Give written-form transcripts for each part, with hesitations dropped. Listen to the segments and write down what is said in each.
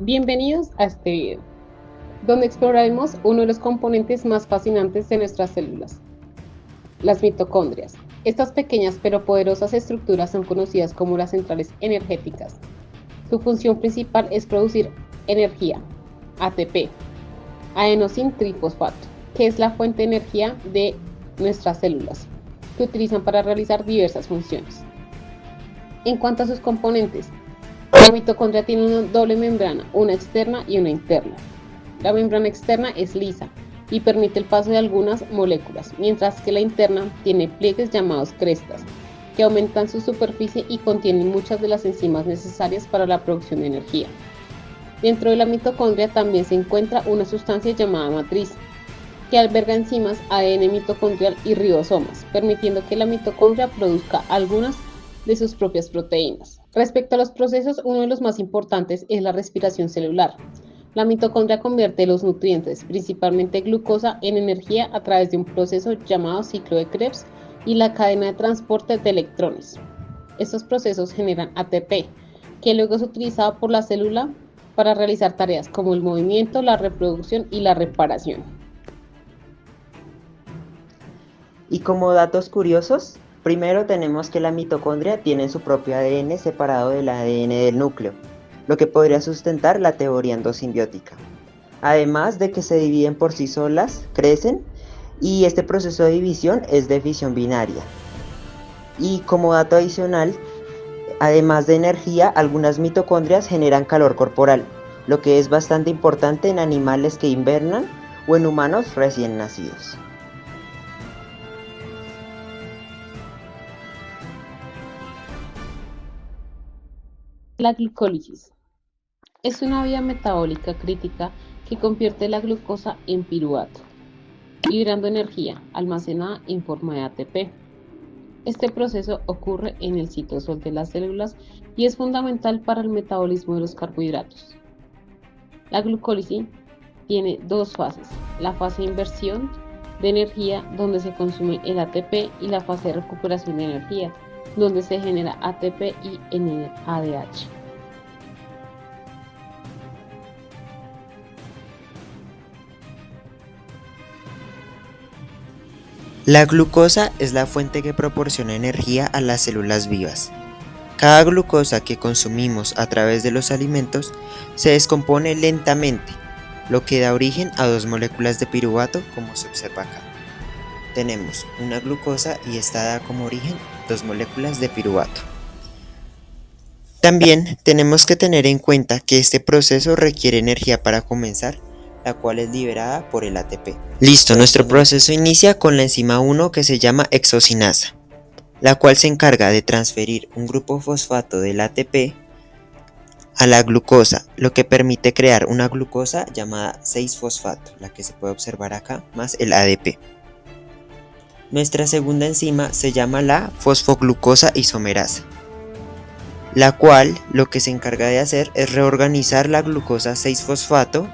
Bienvenidos a este video, donde exploraremos uno de los componentes más fascinantes de nuestras células, las mitocondrias. Estas pequeñas pero poderosas estructuras son conocidas como las centrales energéticas. Su función principal es producir energía, ATP, adenosín trifosfato, que es la fuente de energía de nuestras células, que utilizan para realizar diversas funciones. En cuanto a sus componentes, la mitocondria tiene una doble membrana, una externa y una interna. La membrana externa es lisa y permite el paso de algunas moléculas, mientras que la interna tiene pliegues llamados crestas, que aumentan su superficie y contienen muchas de las enzimas necesarias para la producción de energía. Dentro de la mitocondria también se encuentra una sustancia llamada matriz, que alberga enzimas, ADN mitocondrial y ribosomas, permitiendo que la mitocondria produzca algunas de sus propias proteínas. Respecto a los procesos, uno de los más importantes es la respiración celular. La mitocondria convierte los nutrientes, principalmente glucosa, en energía a través de un proceso llamado ciclo de Krebs y la cadena de transporte de electrones. Estos procesos generan ATP, que luego es utilizado por la célula para realizar tareas como el movimiento, la reproducción y la reparación. Y como datos curiosos, primero tenemos que la mitocondria tiene su propio ADN separado del ADN del núcleo, lo que podría sustentar la teoría endosimbiótica. Además de que se dividen por sí solas, crecen, y este proceso de división es de fisión binaria. Y como dato adicional, además de energía, algunas mitocondrias generan calor corporal, lo que es bastante importante en animales que invernan o en humanos recién nacidos. La glucólisis es una vía metabólica crítica que convierte la glucosa en piruvato, liberando energía almacenada en forma de ATP. Este proceso ocurre en el citosol de las células y es fundamental para el metabolismo de los carbohidratos. La glucólisis tiene dos fases: la fase de inversión de energía, donde se consume el ATP, y la fase de recuperación de energía, donde se genera ATP y NADH. La glucosa es la fuente que proporciona energía a las células vivas. Cada glucosa que consumimos a través de los alimentos se descompone lentamente, lo que da origen a dos moléculas de piruvato, como se observa acá. Tenemos una glucosa y esta da como origen dos moléculas de piruvato. También tenemos que tener en cuenta que este proceso requiere energía para comenzar, la cual es liberada por el ATP. Listo, nuestro proceso inicia con la enzima 1 que se llama hexocinasa, la cual se encarga de transferir un grupo fosfato del ATP a la glucosa, lo que permite crear una glucosa llamada 6-fosfato, la que se puede observar acá, más el ADP. Nuestra segunda enzima se llama la fosfoglucosa isomerasa, la cual lo que se encarga de hacer es reorganizar la glucosa 6-fosfato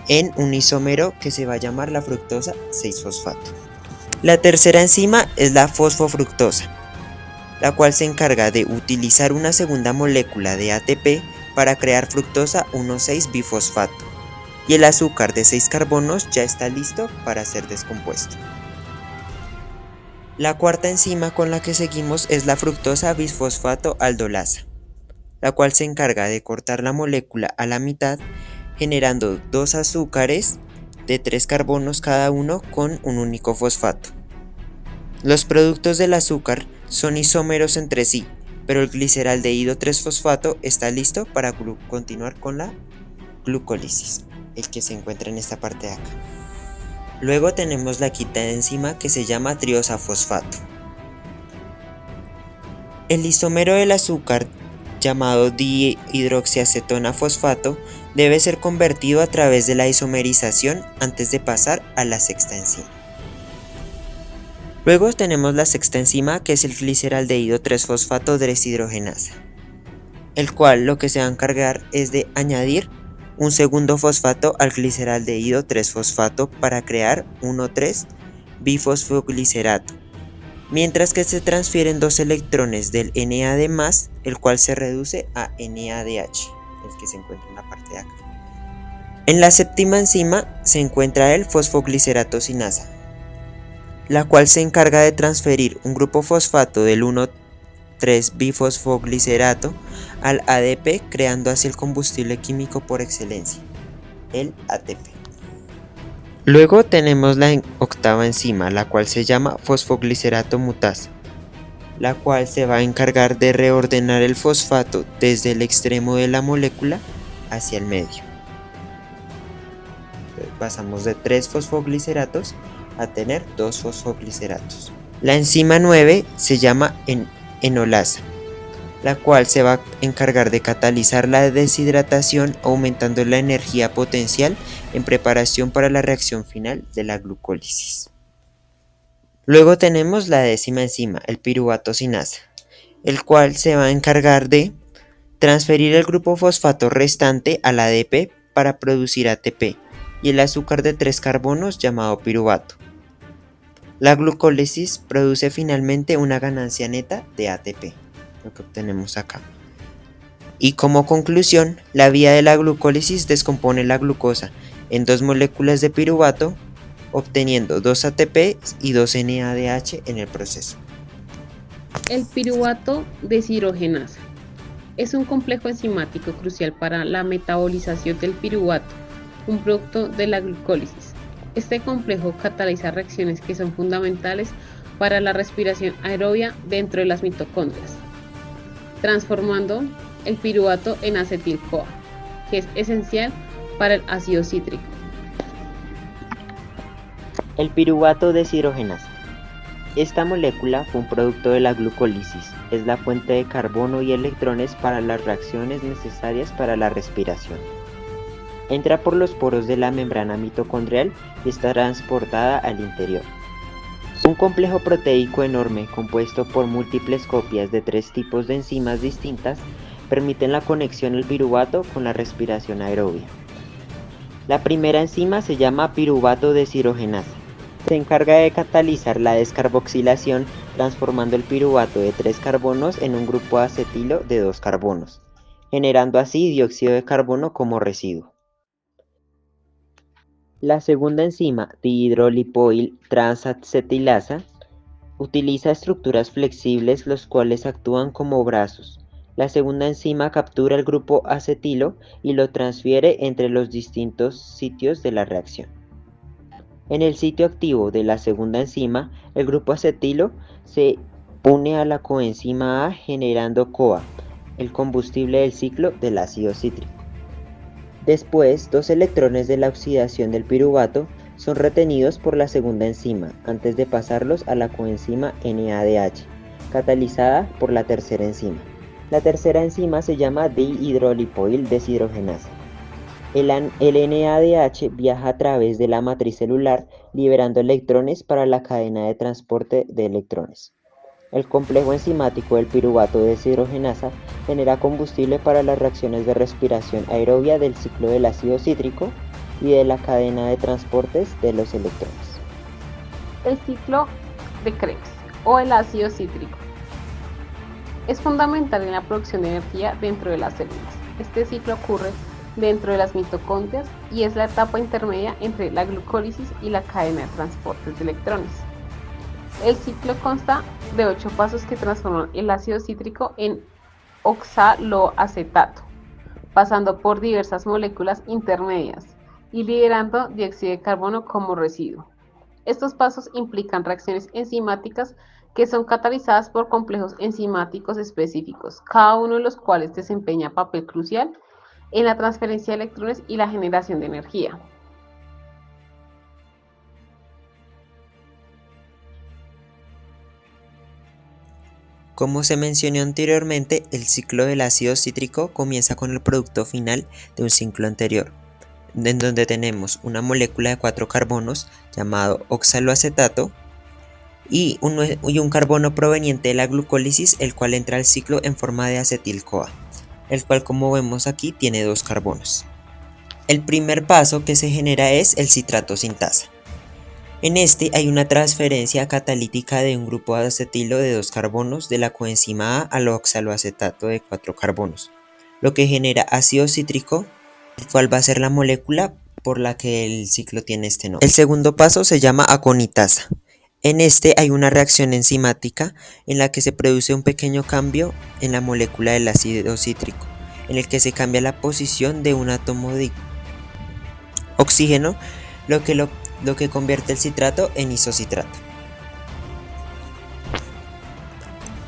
en un isómero que se va a llamar la fructosa 6-fosfato. La tercera enzima es la fosfofructosa, la cual se encarga de utilizar una segunda molécula de ATP para crear fructosa 1,6-bifosfato, y el azúcar de 6 carbonos ya está listo para ser descompuesto. La cuarta enzima con la que seguimos es la fructosa bisfosfato aldolasa, la cual se encarga de cortar la molécula a la mitad, generando dos azúcares de 3 carbonos cada uno con un único fosfato. Los productos del azúcar son isómeros entre sí, pero el gliceraldehído 3-fosfato está listo para continuar con la glucólisis, el que se encuentra en esta parte de acá. Luego tenemos la quinta enzima que se llama triosafosfato. El isómero del azúcar, llamado dihidroxiacetona fosfato, debe ser convertido a través de la isomerización antes de pasar a la sexta enzima. Luego tenemos la sexta enzima, que es el gliceraldehído 3-fosfato deshidrogenasa, el cual lo que se va a encargar es de añadir un segundo fosfato al gliceraldehído 3-fosfato para crear 1,3-bifosfoglicerato, mientras que se transfieren dos electrones del NAD+, el cual se reduce a NADH, el que se encuentra en la parte de acá. En la séptima enzima se encuentra el fosfoglicerato sinasa, la cual se encarga de transferir un grupo fosfato del 1,3-bifosfoglicerato al ADP, creando así el combustible químico por excelencia, el ATP. Luego tenemos la octava enzima, la cual se llama fosfoglicerato mutasa, la cual se va a encargar de reordenar el fosfato desde el extremo de la molécula hacia el medio. Pasamos de 3 fosfogliceratos a tener 2 fosfogliceratos. La enzima 9 se llama enolasa, la cual se va a encargar de catalizar la deshidratación, aumentando la energía potencial en preparación para la reacción final de la glucólisis. Luego tenemos la décima enzima, el piruvato sinasa, el cual se va a encargar de transferir el grupo fosfato restante al ADP para producir ATP y el azúcar de 3 carbonos llamado piruvato. La glucólisis produce finalmente una ganancia neta de ATP, lo que obtenemos acá. Y como conclusión, la vía de la glucólisis descompone la glucosa en 2 moléculas de piruvato, obteniendo 2 ATP y 2 NADH en el proceso. El piruvato deshidrogenasa es un complejo enzimático crucial para la metabolización del piruvato, un producto de la glucólisis. Este complejo cataliza reacciones que son fundamentales para la respiración aerobia dentro de las mitocondrias, transformando el piruvato en acetil-CoA, que es esencial para el ácido cítrico. El piruvato deshidrogenasa. Esta molécula fue un producto de la glucólisis, es la fuente de carbono y electrones para las reacciones necesarias para la respiración. Entra por los poros de la membrana mitocondrial y está transportada al interior. Un complejo proteico enorme compuesto por múltiples copias de 3 tipos de enzimas distintas permiten la conexión del piruvato con la respiración aerobia. La primera enzima se llama piruvato deshidrogenasa. Se encarga de catalizar la descarboxilación, transformando el piruvato de 3 carbonos en un grupo acetilo de 2 carbonos, generando así dióxido de carbono como residuo. La segunda enzima, dihidrolipoil transacetilasa, utiliza estructuras flexibles los cuales actúan como brazos. La segunda enzima captura el grupo acetilo y lo transfiere entre los distintos sitios de la reacción. En el sitio activo de la segunda enzima, el grupo acetilo se une a la coenzima A generando CoA, el combustible del ciclo del ácido cítrico. Después, 2 electrones de la oxidación del piruvato son retenidos por la segunda enzima antes de pasarlos a la coenzima NADH, catalizada por la tercera enzima. La tercera enzima se llama dihidrolipoil deshidrogenasa. El NADH viaja a través de la matriz celular liberando electrones para la cadena de transporte de electrones. El complejo enzimático del piruvato deshidrogenasa genera combustible para las reacciones de respiración aerobia del ciclo del ácido cítrico y de la cadena de transportes de los electrones. El ciclo de Krebs o el ácido cítrico es fundamental en la producción de energía dentro de las células. Este ciclo ocurre dentro de las mitocondrias y es la etapa intermedia entre la glucólisis y la cadena de transportes de electrones. El ciclo consta de 8 pasos que transforman el ácido cítrico en oxaloacetato, pasando por diversas moléculas intermedias y liberando dióxido de carbono como residuo. Estos pasos implican reacciones enzimáticas que son catalizadas por complejos enzimáticos específicos, cada uno de los cuales desempeña papel crucial en la transferencia de electrones y la generación de energía. Como se mencionó anteriormente, el ciclo del ácido cítrico comienza con el producto final de un ciclo anterior, en donde tenemos una molécula de 4 carbonos llamado oxaloacetato y un carbono proveniente de la glucólisis, el cual entra al ciclo en forma de acetil-CoA, el cual, como vemos aquí, tiene 2 carbonos. El primer paso que se genera es el citrato sintasa. En este hay una transferencia catalítica de un grupo de acetilo de 2 carbonos de la coenzima A al oxaloacetato de 4 carbonos, lo que genera ácido cítrico, el cual va a ser la molécula por la que el ciclo tiene este nombre. El segundo paso se llama aconitasa. En este hay una reacción enzimática en la que se produce un pequeño cambio en la molécula del ácido cítrico, en el que se cambia la posición de un átomo de oxígeno, lo que convierte el citrato en isocitrato.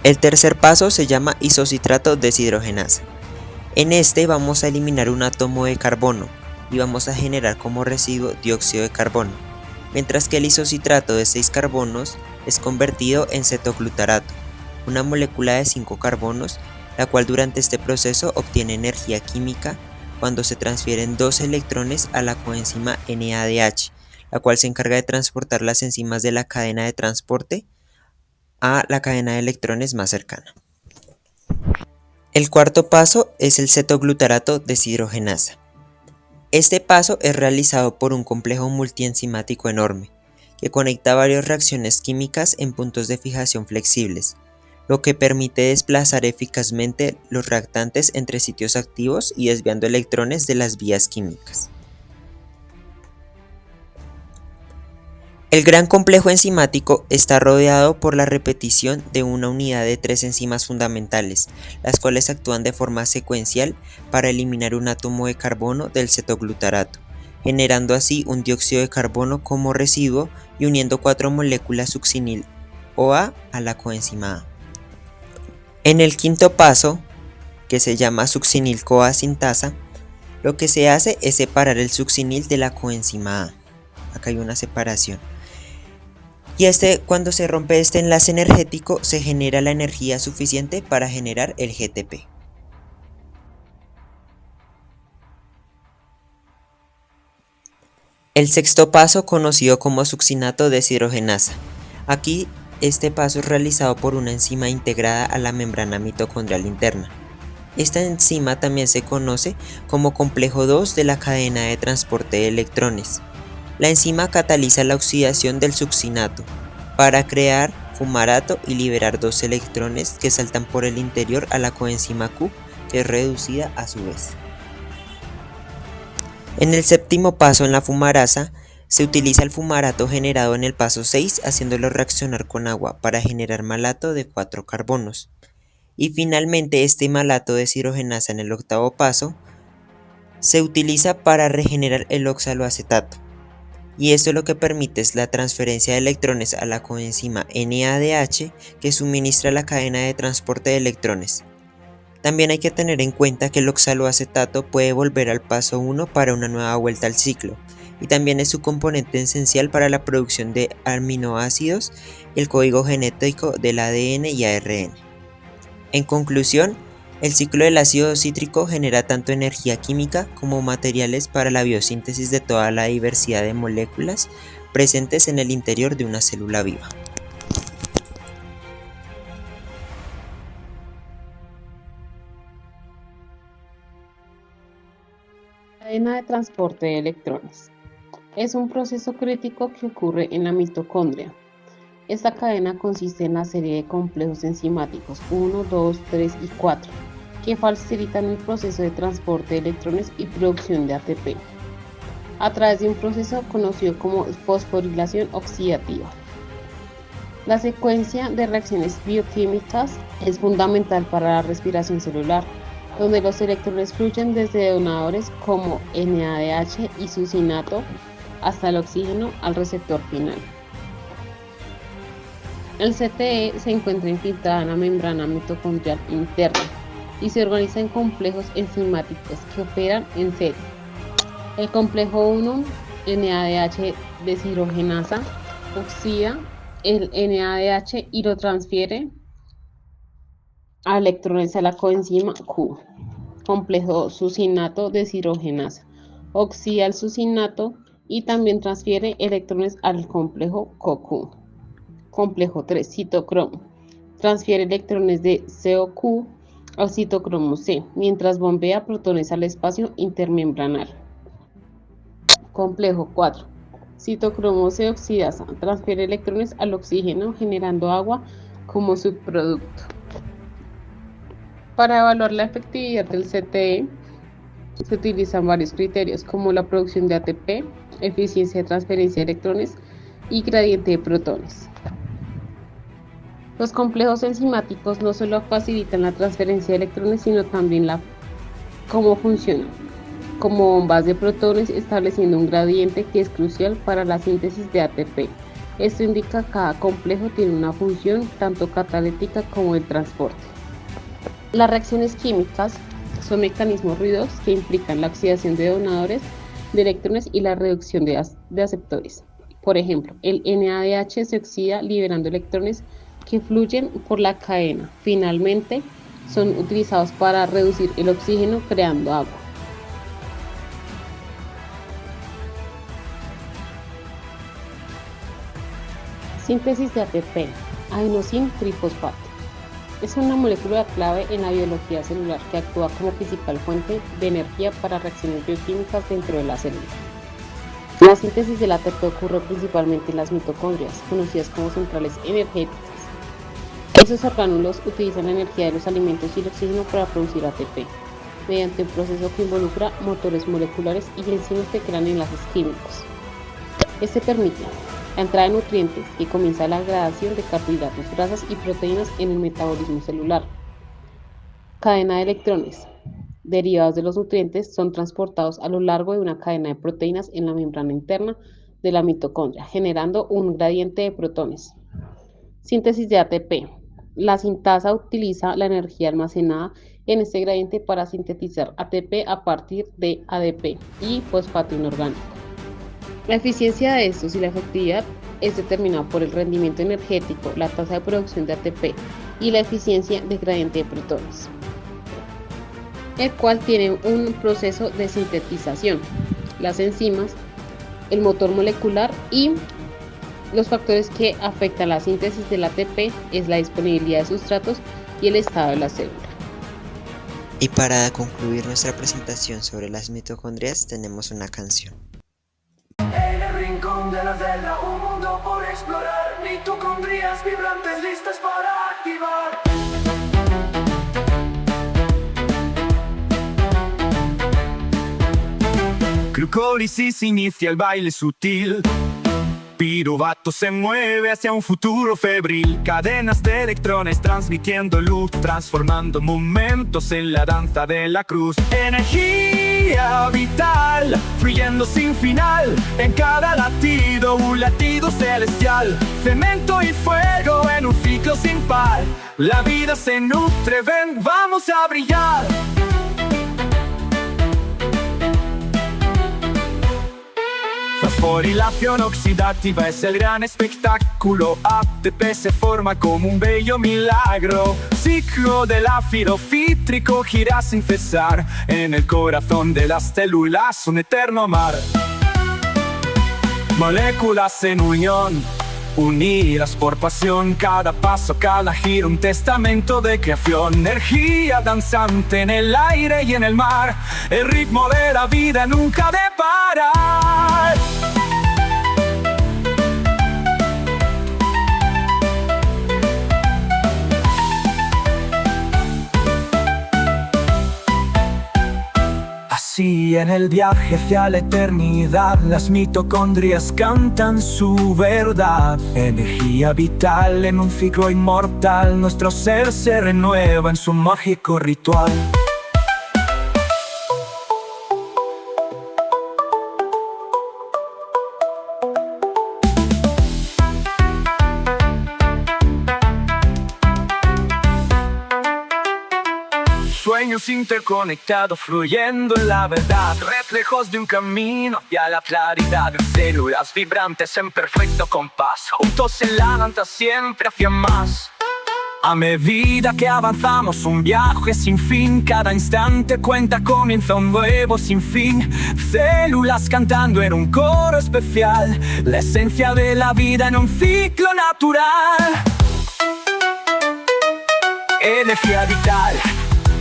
El tercer paso se llama isocitrato deshidrogenasa. En este vamos a eliminar un átomo de carbono y vamos a generar como residuo dióxido de carbono, mientras que el isocitrato de 6 carbonos es convertido en cetoglutarato, una molécula de 5 carbonos, la cual durante este proceso obtiene energía química cuando se transfieren 2 electrones a la coenzima NADH, la cual se encarga de transportar las enzimas de la cadena de transporte a la cadena de electrones más cercana. El cuarto paso es el cetoglutarato deshidrogenasa. Este paso es realizado por un complejo multienzimático enorme, que conecta varias reacciones químicas en puntos de fijación flexibles, lo que permite desplazar eficazmente los reactantes entre sitios activos y desviando electrones de las vías químicas. El gran complejo enzimático está rodeado por la repetición de una unidad de 3 enzimas fundamentales, las cuales actúan de forma secuencial para eliminar un átomo de carbono del cetoglutarato, generando así un dióxido de carbono como residuo y uniendo 4 moléculas succinil OA a la coenzima A. En el quinto paso, que se llama succinil-CoA sintasa, lo que se hace es separar el succinil de la coenzima A. Acá hay una separación. Y cuando se rompe este enlace energético, se genera la energía suficiente para generar el GTP. El sexto paso, conocido como succinato deshidrogenasa. Aquí, este paso es realizado por una enzima integrada a la membrana mitocondrial interna. Esta enzima también se conoce como complejo 2 de la cadena de transporte de electrones. La enzima cataliza la oxidación del succinato para crear fumarato y liberar 2 electrones que saltan por el interior a la coenzima Q, que es reducida a su vez. En el séptimo paso, en la fumarasa, se utiliza el fumarato generado en el paso 6, haciéndolo reaccionar con agua para generar malato de 4 carbonos. Y finalmente este malato deshidrogenasa en el octavo paso se utiliza para regenerar el oxaloacetato. Y esto lo que permite es la transferencia de electrones a la coenzima NADH que suministra la cadena de transporte de electrones. También hay que tener en cuenta que el oxaloacetato puede volver al paso 1 para una nueva vuelta al ciclo, y también es su componente esencial para la producción de aminoácidos y el código genético del ADN y ARN. En conclusión, el ciclo del ácido cítrico genera tanto energía química como materiales para la biosíntesis de toda la diversidad de moléculas presentes en el interior de una célula viva. Cadena de transporte de electrones. Es un proceso crítico que ocurre en la mitocondria. Esta cadena consiste en la serie de complejos enzimáticos 1, 2, 3 y 4 que facilitan el proceso de transporte de electrones y producción de ATP a través de un proceso conocido como fosforilación oxidativa. La secuencia de reacciones bioquímicas es fundamental para la respiración celular, donde los electrones fluyen desde donadores como NADH y succinato hasta el oxígeno al receptor final. El CTE se encuentra infiltrado en la membrana mitocondrial interna y se organiza en complejos enzimáticos que operan en serie. El complejo 1, NADH deshidrogenasa, oxida el NADH y lo transfiere a electrones a la coenzima Q. Complejo succinato deshidrogenasa, oxida el succinato y también transfiere electrones al complejo CoQ. Complejo 3, citocromo, transfiere electrones de CoQ al citocromo C, mientras bombea protones al espacio intermembranal. Complejo 4, citocromo C oxidasa, transfiere electrones al oxígeno generando agua como subproducto. Para evaluar la efectividad del CTE, se utilizan varios criterios como la producción de ATP, eficiencia de transferencia de electrones y gradiente de protones. Los complejos enzimáticos no solo facilitan la transferencia de electrones, sino también cómo funcionan, como bombas de protones, estableciendo un gradiente que es crucial para la síntesis de ATP. Esto indica que cada complejo tiene una función tanto catalítica como de transporte. Las reacciones químicas son mecanismos ruidosos que implican la oxidación de donadores de electrones y la reducción de aceptores. Por ejemplo, el NADH se oxida liberando electrones que fluyen por la cadena. Finalmente, son utilizados para reducir el oxígeno creando agua. Síntesis de ATP, adenosín trifosfato. Es una molécula clave en la biología celular que actúa como principal fuente de energía para reacciones bioquímicas dentro de la célula. La síntesis del ATP ocurre principalmente en las mitocondrias, conocidas como centrales energéticas. Esos orgánulos utilizan la energía de los alimentos y el oxígeno para producir ATP, mediante un proceso que involucra motores moleculares y enzimas que crean enlaces químicos. Este permite la entrada de nutrientes y comienza la degradación de carbohidratos, grasas y proteínas en el metabolismo celular. Cadena de electrones. Derivados de los nutrientes son transportados a lo largo de una cadena de proteínas en la membrana interna de la mitocondria, generando un gradiente de protones. Síntesis de ATP. La sintasa utiliza la energía almacenada en este gradiente para sintetizar ATP a partir de ADP y fosfato inorgánico. La eficiencia de estos y la efectividad es determinada por el rendimiento energético, la tasa de producción de ATP y la eficiencia de gradiente de protones, el cual tiene un proceso de sintetización, las enzimas, el motor molecular y los factores que afectan la síntesis del ATP es la disponibilidad de sustratos y el estado de la célula. Y para concluir nuestra presentación sobre las mitocondrias tenemos una canción. En el rincón de la celda, un mundo por explorar, mitocondrias vibrantes listas para activar. Glucólisis inicia el baile sutil. Piruvato se mueve hacia un futuro febril. Cadenas de electrones transmitiendo luz, transformando momentos en la danza de la cruz. Energía vital, fluyendo sin final. En cada latido, un latido celestial. Cemento y fuego en un ciclo sin par. La vida se nutre, ven, vamos a brillar. Fosforilación oxidativa es el gran espectáculo. ATP se forma como un bello milagro. Ciclo del ácido cítrico gira sin cesar. En el corazón de las células un eterno mar. Moléculas en unión, unidas por pasión. Cada paso, cada giro, un testamento de creación. Energía danzante en el aire y en el mar. El ritmo de la vida nunca de parar. Así en el viaje hacia la eternidad, las mitocondrias cantan su verdad. Energía vital en un ciclo inmortal, nuestro ser se renueva en su mágico ritual. Sueños interconectados fluyendo en la verdad, reflejos de un camino hacia la claridad. Células vibrantes en perfecto compás, juntos en la danza siempre hacia más. A medida que avanzamos un viaje sin fin, cada instante cuenta, comienza un nuevo sinfín. Células cantando en un coro especial, la esencia de la vida en un ciclo natural. Energía vital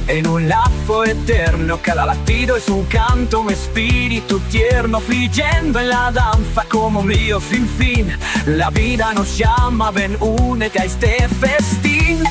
en un lazo eterno, cada latido es un canto, un espíritu tierno, fluyendo en la danza como un río sin fin. La vida nos llama, ven, únete a este festín.